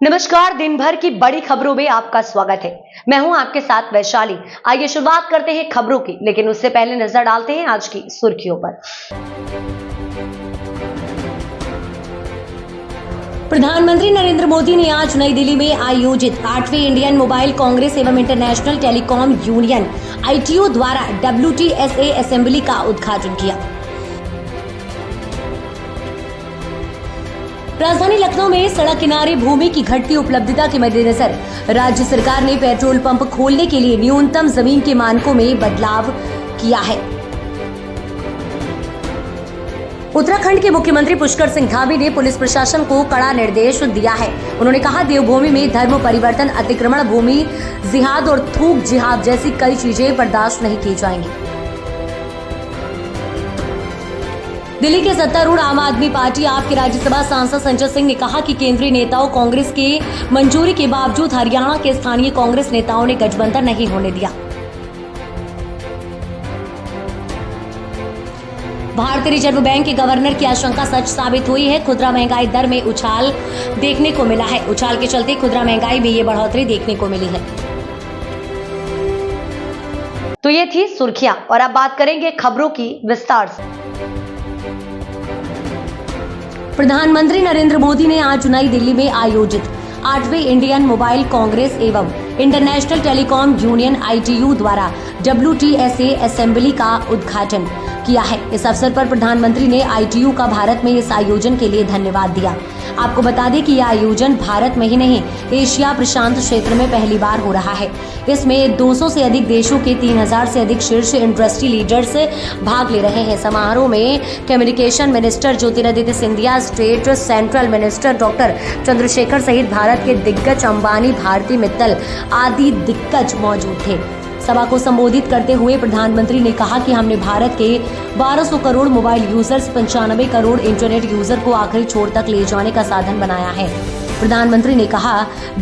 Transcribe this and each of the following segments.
नमस्कार। दिन भर की बड़ी खबरों में आपका स्वागत है। मैं हूं आपके साथ वैशाली। आइए शुरुआत करते हैं खबरों की, लेकिन उससे पहले नजर डालते हैं आज की सुर्खियों पर। प्रधानमंत्री नरेंद्र मोदी ने आज नई दिल्ली में आयोजित 8वीं इंडियन मोबाइल कांग्रेस एवं इंटरनेशनल टेलीकॉम यूनियन (ITU) द्वारा WTSA असेंबली का उद्घाटन किया। राजधानी लखनऊ में सड़क किनारे भूमि की घटती उपलब्धता के मद्देनजर राज्य सरकार ने पेट्रोल पंप खोलने के लिए न्यूनतम जमीन के मानकों में बदलाव किया है। उत्तराखंड के मुख्यमंत्री पुष्कर सिंह धामी ने पुलिस प्रशासन को कड़ा निर्देश दिया है। उन्होंने कहा, देवभूमि में धर्म परिवर्तन, अतिक्रमण, भूमि जिहाद और थूक जिहाद जैसी कई चीजें बर्दाश्त नहीं की जाएंगी। दिल्ली के सत्तारूढ़ आम आदमी पार्टी आप के राज्यसभा सांसद संजय सिंह ने कहा कि केंद्रीय नेताओं कांग्रेस के मंजूरी के बावजूद हरियाणा के स्थानीय कांग्रेस नेताओं ने गठबंधन नहीं होने दिया। भारतीय रिजर्व बैंक के गवर्नर की आशंका सच साबित हुई है। खुदरा महंगाई दर में उछाल देखने को मिला है। उछाल के चलते खुदरा महंगाई में ये बढ़ोतरी देखने को मिली है। तो ये थी सुर्खियां और अब बात करेंगे खबरों की विस्तार से। प्रधानमंत्री नरेंद्र मोदी ने आज नई दिल्ली में आयोजित 8वीं इंडियन मोबाइल कांग्रेस एवं इंटरनेशनल टेलीकॉम यूनियन (ITU) द्वारा WTSA असेंबली का उद्घाटन किया है। इस अवसर पर प्रधानमंत्री ने ITU का भारत में इस आयोजन के लिए धन्यवाद दिया। आपको बता दें कि यह आयोजन भारत में ही नहीं, एशिया प्रशांत क्षेत्र में पहली बार हो रहा है। इसमें 200 से अधिक देशों के 3000 से अधिक शीर्ष इंडस्ट्री लीडर्स भाग ले रहे हैं। समारोह में communication minister Jyotiraditya Scindia, state central minister doctor Chandrashekhar सहित भारत के दिग्गज अंबानी, भारती मित्तल आदि दिग्गज मौजूद थे। सभा को संबोधित करते हुए प्रधानमंत्री ने कहा कि हमने भारत के 1200 crore mobile users, 95 crore internet user को आखिरी छोर तक ले जाने का साधन बनाया है। प्रधानमंत्री ने कहा,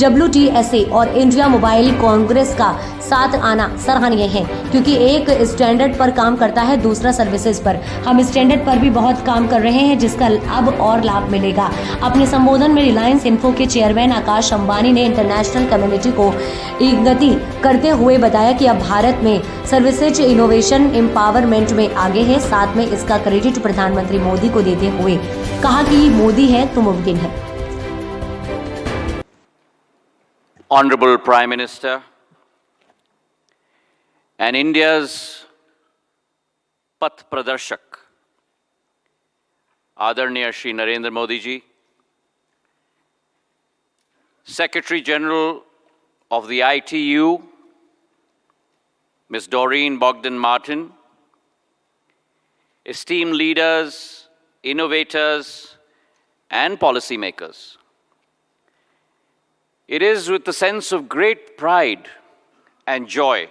WTSA और इंडिया मोबाइल कांग्रेस का साथ आना सराहनीय है, क्योंकि एक स्टैंडर्ड पर काम करता है, दूसरा सर्विसेज पर। हम स्टैंडर्ड पर भी बहुत काम कर रहे हैं, जिसका अब और लाभ मिलेगा। अपने संबोधन में रिलायंस इन्फो के चेयरमैन आकाश अंबानी ने इंटरनेशनल कम्युनिटी को गति करते हुए बताया कि अब भारत में सर्विसेज इनोवेशन एम्पावरमेंट में आगे है। साथ में इसका क्रेडिट प्रधानमंत्री मोदी को देते हुए कहा कि मोदी है तो मुमकिन है। Honorable Prime Minister and India's Path Pradarshak, Adarniya Shri Narendra Modi ji, Secretary General of the ITU, Ms. Doreen Bogdan-Martin, esteemed leaders, innovators, and policymakers. It is with a sense of great pride and joy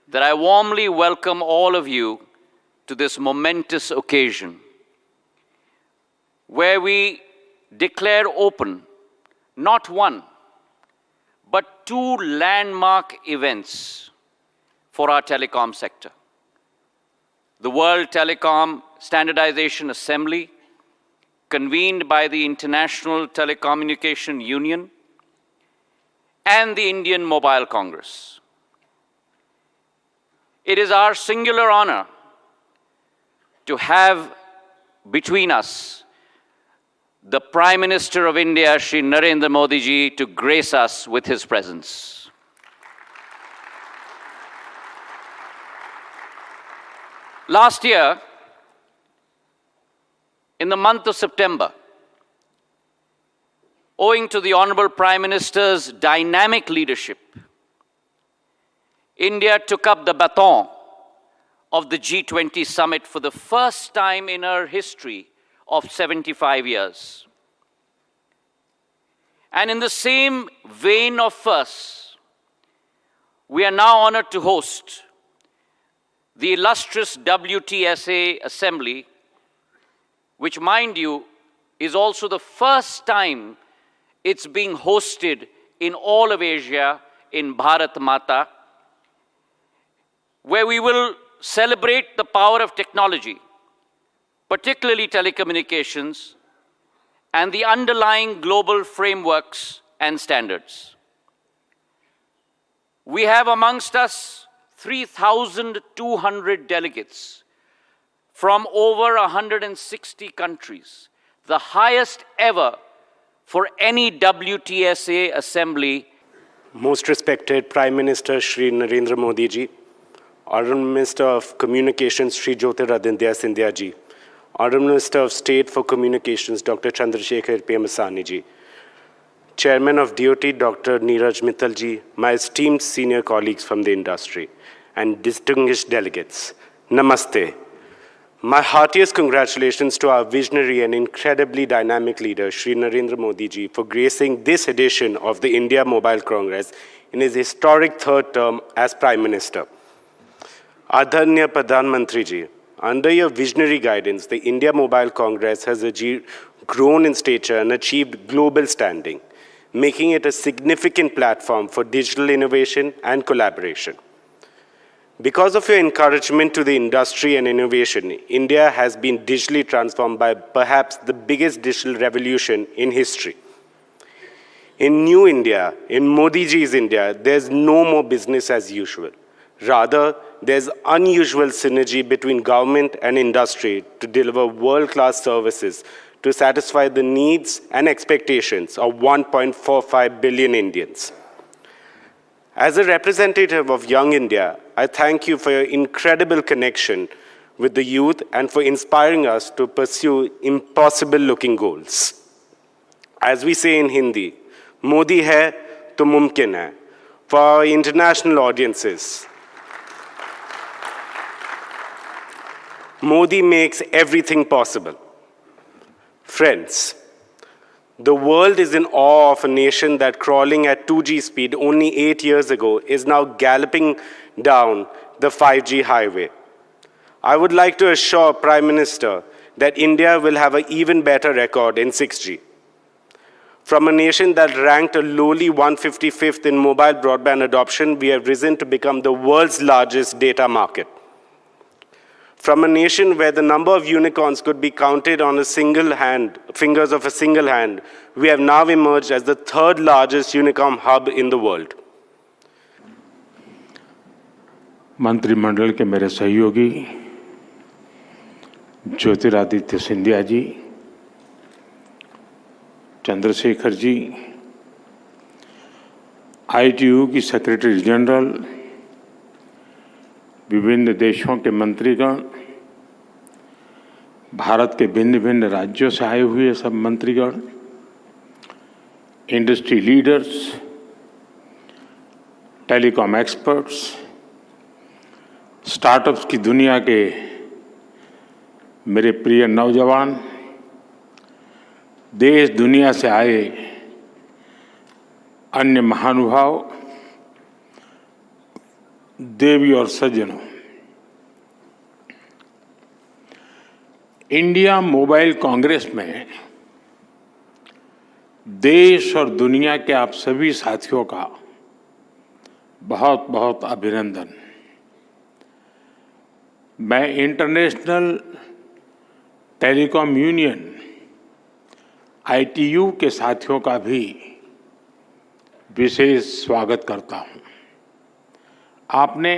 that I warmly welcome all of you to this momentous occasion, where we declare open not one, but 2 landmark events for our telecom sector. The World Telecom Standardization Assembly, convened by the International Telecommunication Union, and the Indian Mobile Congress. It is our singular honor to have between us the Prime Minister of India, Shri Narendra Modi ji, to grace us with his presence. Last year, in the month of September, owing to the Honorable Prime Minister's dynamic leadership, India took up the baton of the G20 summit for the first time in her history of 75 years. And in the same vein of firsts, we are now honored to host the illustrious WTSA Assembly, which, mind you, is also the first time it's being hosted in all of Asia in Bharat Mata, where we will celebrate the power of technology, particularly telecommunications, and the underlying global frameworks and standards. We have amongst us 3,200 delegates from over 160 countries, the highest ever for any WTSA assembly. Most respected Prime Minister Shri Narendra Modi ji, Honorable Minister of Communications Shri Jyotiraditya Scindia ji, Honorable Minister of State for Communications Dr. Chandrasekhar Pemasani ji, Chairman of DOT Dr. Neeraj Mittal ji, my esteemed senior colleagues from the industry, and distinguished delegates, Namaste. My heartiest congratulations to our visionary and incredibly dynamic leader, Shri Narendra Modi ji, for gracing this edition of the India Mobile Congress in his historic third term as Prime Minister. Adharnya Pradhan Mantri ji, under your visionary guidance, the India Mobile Congress has grown in stature and achieved global standing, making it a significant platform for digital innovation and collaboration. Because of your encouragement to the industry and innovation, India has been digitally transformed by perhaps the biggest digital revolution in history. In New India, in Modi ji's India, there's no more business as usual. Rather, there's unusual synergy between government and industry to deliver world-class services to satisfy the needs and expectations of 1.45 billion Indians. As a representative of Young India, I thank you for your incredible connection with the youth and for inspiring us to pursue impossible-looking goals. As we say in Hindi, Modi hai to mumkin hai. For our international audiences, Modi makes everything possible. Friends, the world is in awe of a nation that crawling at 2G speed only 8 years ago is now galloping down the 5G highway. I would like to assure Prime Minister that India will have an even better record in 6G. From a nation that ranked a lowly 155th in mobile broadband adoption, we have risen to become the world's largest data market. From a nation where the number of unicorns could be counted on fingers of a single hand, we have now emerged as the third largest unicorn hub in the world. मंत्रिमंडल के मेरे सहयोगी Jyotiraditya Scindia ji, Chandrashekhar ji, ITU की secretary general, विभिन्न देशों के मंत्रीगण, भारत के भिन्न भिन्न राज्यों से आए हुए सब मंत्रीगण, industry leaders, telecom experts, startups की दुनिया के मेरे प्रिय नौजवान, देश दुनिया से आए अन्य महानुभाव, देवी और सज्जनों, इंडिया मोबाइल कांग्रेस में देश और दुनिया के आप सभी साथियों का बहुत बहुत अभिनंदन। मैं इंटरनेशनल टेलीकॉम यूनियन ITU के साथियों का भी विशेष स्वागत करता हूं। आपने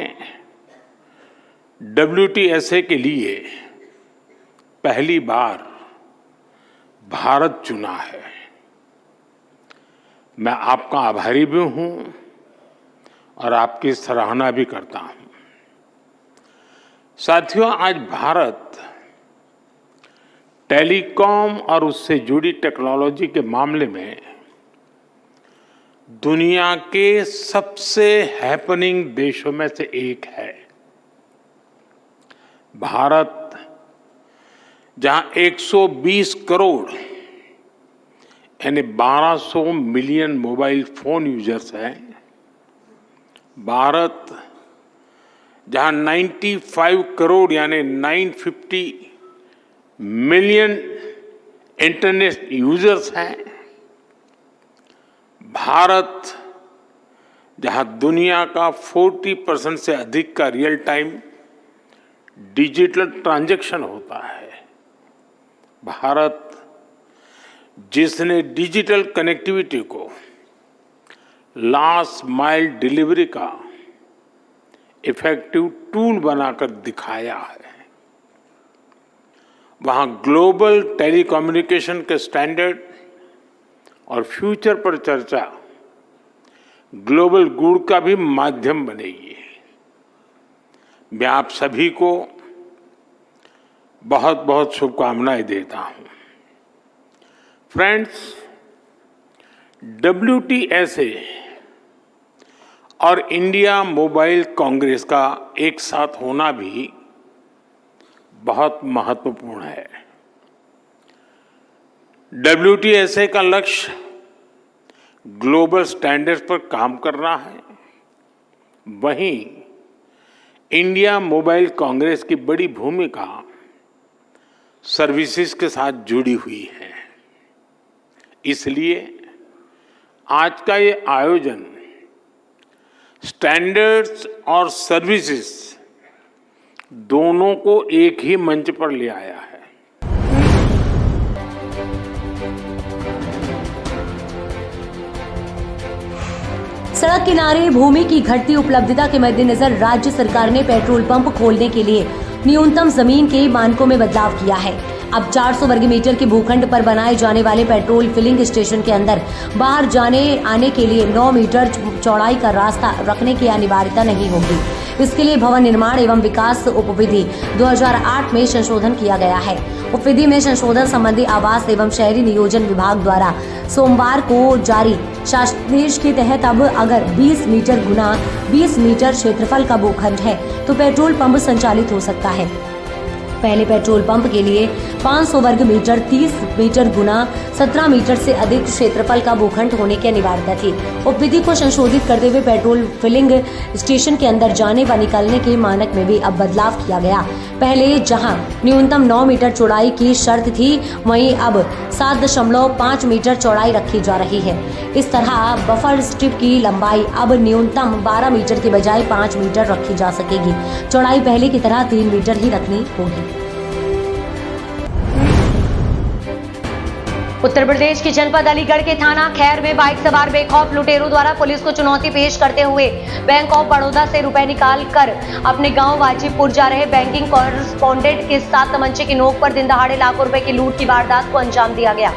WTSA के लिए पहली बार भारत चुना है। मैं आपका आभारी भी हूं और आपकी सराहना भी करता हूं। साथियों, आज भारत टेलीकॉम और उससे जुड़ी टेक्नोलॉजी के मामले में दुनिया के सबसे हैपनिंग देशों में से एक है। भारत जहां 120 करोड़ यानी 1200 मिलियन मोबाइल फोन यूजर्स हैं, भारत जहां 95 करोड़ यानी 950 मिलियन इंटरनेट यूजर्स हैं, भारत जहां दुनिया का 40% से अधिक का रियल टाइम डिजिटल ट्रांजैक्शन होता है, भारत जिसने डिजिटल कनेक्टिविटी को लास्ट माइल डिलीवरी का इफेक्टिव टूल बनाकर दिखाया है। वहां ग्लोबल टेलीकम्युनिकेशन के स्टैंडर्ड और फ्यूचर पर चर्चा ग्लोबल गुड का भी माध्यम बनेगी। मैं आप सभी को बहुत बहुत शुभकामनाएं देता हूं। फ्रेंड्स, WTSA और इंडिया मोबाइल कांग्रेस का एक साथ होना भी बहुत महत्वपूर्ण है। WTSA का लक्ष्य ग्लोबल स्टैंडर्ड्स पर काम करना है। वहीं इंडिया मोबाइल कांग्रेस की बड़ी भूमिका सर्विसेज के साथ जुड़ी हुई है। इसलिए आज का ये आयोजन स्टैंडर्ड्स और सर्विसेज दोनों को एक ही मंच पर ले आया है। सड़क किनारे भूमि की घटती उपलब्धता के मद्देनजर राज्य सरकार ने पेट्रोल पंप खोलने के लिए न्यूनतम जमीन के मानकों में बदलाव किया है। अब 400 वर्ग मीटर के भूखंड पर बनाए जाने वाले पेट्रोल फिलिंग स्टेशन के अंदर बाहर जाने आने के लिए 9 मीटर चौड़ाई का रास्ता रखने की अनिवार्यता नहीं होगी। इसके लिए भवन निर्माण एवं विकास उपविधि 2008 में संशोधन किया गया है। उपविधि में संशोधन संबंधी आवास एवं शहरी नियोजन विभाग द्वारा सोमवार को जारी शासनादेश के तहत अब अगर 20 मीटर गुना 20 मीटर क्षेत्रफल का भूखंड है तो पेट्रोल पंप संचालित हो सकता है। पहले पेट्रोल पंप के लिए 500 वर्ग मीटर 30 मीटर गुना 17 मीटर से अधिक क्षेत्रफल का भूखंड होने की अनिवार्यता थी। उपविधि को संशोधित करते हुए पेट्रोल फिलिंग स्टेशन के अंदर जाने व निकलने के मानक में भी अब बदलाव किया गया। पहले जहां न्यूनतम 9 मीटर चौड़ाई की शर्त थी, वहीं अब 7.5 मीटर चौड़ाई रखी जा रही है। इस तरह बफर स्ट्रिप की लंबाई अब न्यूनतम 12 मीटर के बजाय 5 मीटर रखी जा सकेगी। चौड़ाई पहले की तरह 3 मीटर ही रखनी होगी। उत्तर प्रदेश के जनपद अलीगढ़ के थाना खैर में बाइक सवार बेखौफ लुटेरों द्वारा पुलिस को चुनौती पेश करते हुए बैंक ऑफ बड़ौदा से रुपए निकाल कर अपने गांव वाजिबपुर जा रहे बैंकिंग कॉरेस्पॉन्डेंट के साथ तमंचे की नोक पर दिन दहाड़े लाखों रुपए की लूट की वारदात को अंजाम दिया गया।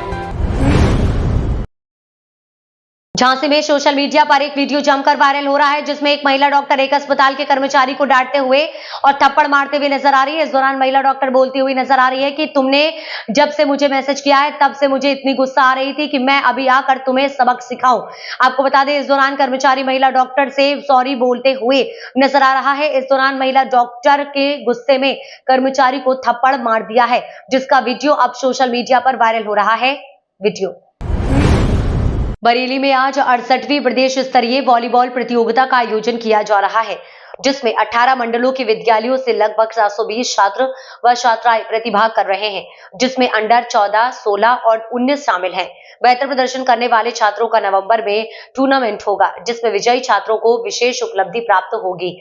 झांसी में सोशल मीडिया पर एक वीडियो जमकर वायरल हो रहा है, जिसमें एक महिला डॉक्टर एक अस्पताल के कर्मचारी को डांटते हुए और थप्पड़ मारते हुए नजर आ रही है। इस दौरान महिला डॉक्टर बोलती हुई नजर आ रही है कि तुमने जब से मुझे मैसेज किया है तब से मुझे इतनी गुस्सा आ रही थी कि मैं अभी आकर तुम्हें सबक सिखाऊं। आपको बता दें, इस दौरान कर्मचारी महिला डॉक्टर से सॉरी बोलते हुए नजर आ रहा है। इस दौरान महिला डॉक्टर के गुस्से में कर्मचारी को थप्पड़ मार दिया है, जिसका वीडियो अब सोशल मीडिया पर वायरल हो रहा है। वीडियो बरेली में आज 68वीं प्रदेश स्तरीय वॉलीबॉल प्रतियोगिता का आयोजन किया जा रहा है, जिसमें 18 मंडलों के विद्यालयों से लगभग 720 छात्र व छात्राएं प्रतिभाग कर रहे हैं, जिसमें अंडर 14, 16 और 19 शामिल हैं। बेहतर प्रदर्शन करने वाले छात्रों का नवंबर में टूर्नामेंट होगा, जिसमें विजयी छात्रों को विशेष उपलब्धि प्राप्त होगी।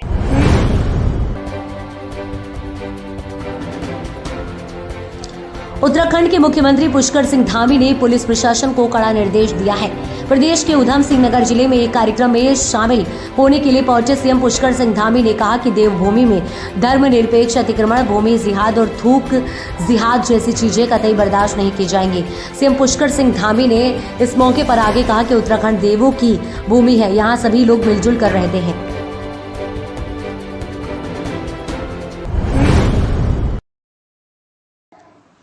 उत्तराखंड के मुख्यमंत्री पुष्कर सिंह धामी ने पुलिस प्रशासन को कड़ा निर्देश दिया है। प्रदेश के उधम सिंह नगर जिले में एक कार्यक्रम में शामिल होने के लिए पहुंचे सीएम पुष्कर सिंह धामी ने कहा कि देवभूमि में धर्मनिरपेक्ष अतिक्रमण, भूमि जिहाद और थूक जिहाद जैसी चीजें कतई बर्दाश्त नहीं की जाएंगी। सीएम पुष्कर सिंह धामी ने इस मौके पर आगे कहा कि उत्तराखंड देवों की भूमि है, यहाँ सभी लोग मिलजुल कर रहते हैं।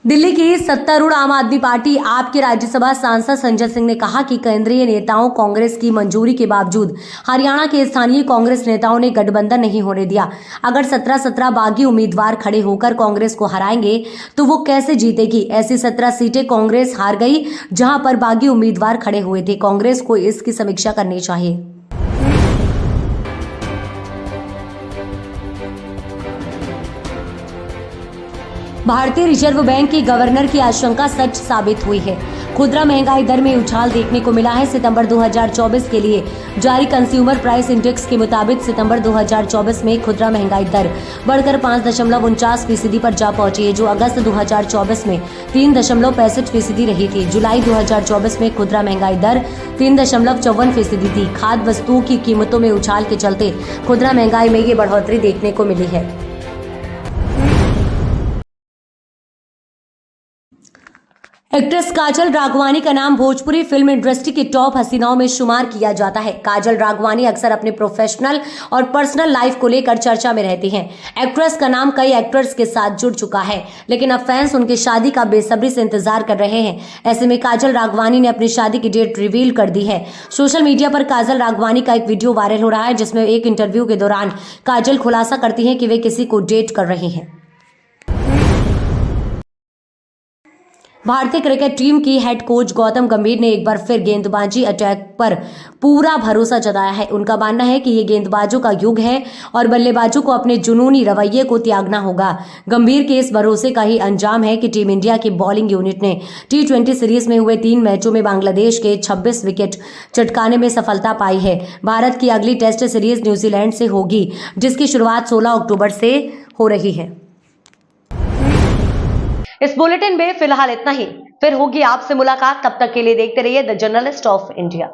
दिल्ली की सत्तारूढ़ आम आदमी पार्टी आप के राज्यसभा सांसद संजय सिंह ने कहा कि केंद्रीय नेताओं कांग्रेस की मंजूरी के बावजूद हरियाणा के स्थानीय कांग्रेस नेताओं ने गठबंधन नहीं होने दिया। अगर 17 बागी उम्मीदवार खड़े होकर कांग्रेस को हराएंगे तो वो कैसे जीतेगी? ऐसी 17 सीटें कांग्रेस हार गई जहां पर बागी उम्मीदवार खड़े हुए थे। कांग्रेस को इसकी समीक्षा करनी चाहिए। भारतीय रिजर्व बैंक की गवर्नर की आशंका सच साबित हुई है। खुदरा महंगाई दर में उछाल देखने को मिला है। सितंबर 2024 के लिए जारी कंज्यूमर प्राइस इंडेक्स के मुताबिक सितंबर 2024 में खुदरा महंगाई दर बढ़कर 5.49% पर जा पहुंची है, जो अगस्त 2024 में 3.65% रही थी। जुलाई 2024 में खुदरा महंगाई दर 3.54% थी। खाद्य वस्तुओं की कीमतों में उछाल के चलते खुदरा महंगाई में ये बढ़ोतरी देखने को मिली है। एक्ट्रेस काजल राघवानी का नाम भोजपुरी फिल्म इंडस्ट्री की टॉप हसीनाओं में शुमार किया जाता है। काजल राघवानी अक्सर अपने प्रोफेशनल और पर्सनल लाइफ को लेकर चर्चा में रहती हैं। एक्ट्रेस का नाम कई एक्टर्स के साथ जुड़ चुका है, लेकिन अब फैंस उनकी शादी का बेसब्री से इंतजार कर रहे हैं। ऐसे में काजल राघवानी ने अपनी शादी की डेट रिवील कर दी है। सोशल मीडिया पर काजल राघवानी का एक वीडियो वायरल हो रहा है, जिसमें एक इंटरव्यू के दौरान काजल खुलासा करती है कि वे किसी को डेट कर रही हैं। भारतीय क्रिकेट टीम की हेड कोच गौतम गंभीर ने एक बार फिर गेंदबाजी अटैक पर पूरा भरोसा जताया है। उनका मानना है कि ये गेंदबाजों का युग है और बल्लेबाजों को अपने जुनूनी रवैये को त्यागना होगा। गंभीर के इस भरोसे का ही अंजाम है कि टीम इंडिया की बॉलिंग यूनिट ने T20 सीरीज में हुए 3 मैचों में बांग्लादेश के 26 विकेट चटकाने में सफलता पाई है। भारत की अगली टेस्ट सीरीज न्यूजीलैंड से होगी, जिसकी शुरुआत 16 अक्टूबर से हो रही है। इस बुलेटिन में फिलहाल इतना ही। फिर होगी आपसे मुलाकात, तब तक के लिए देखते रहिए द जर्नलिस्ट ऑफ इंडिया।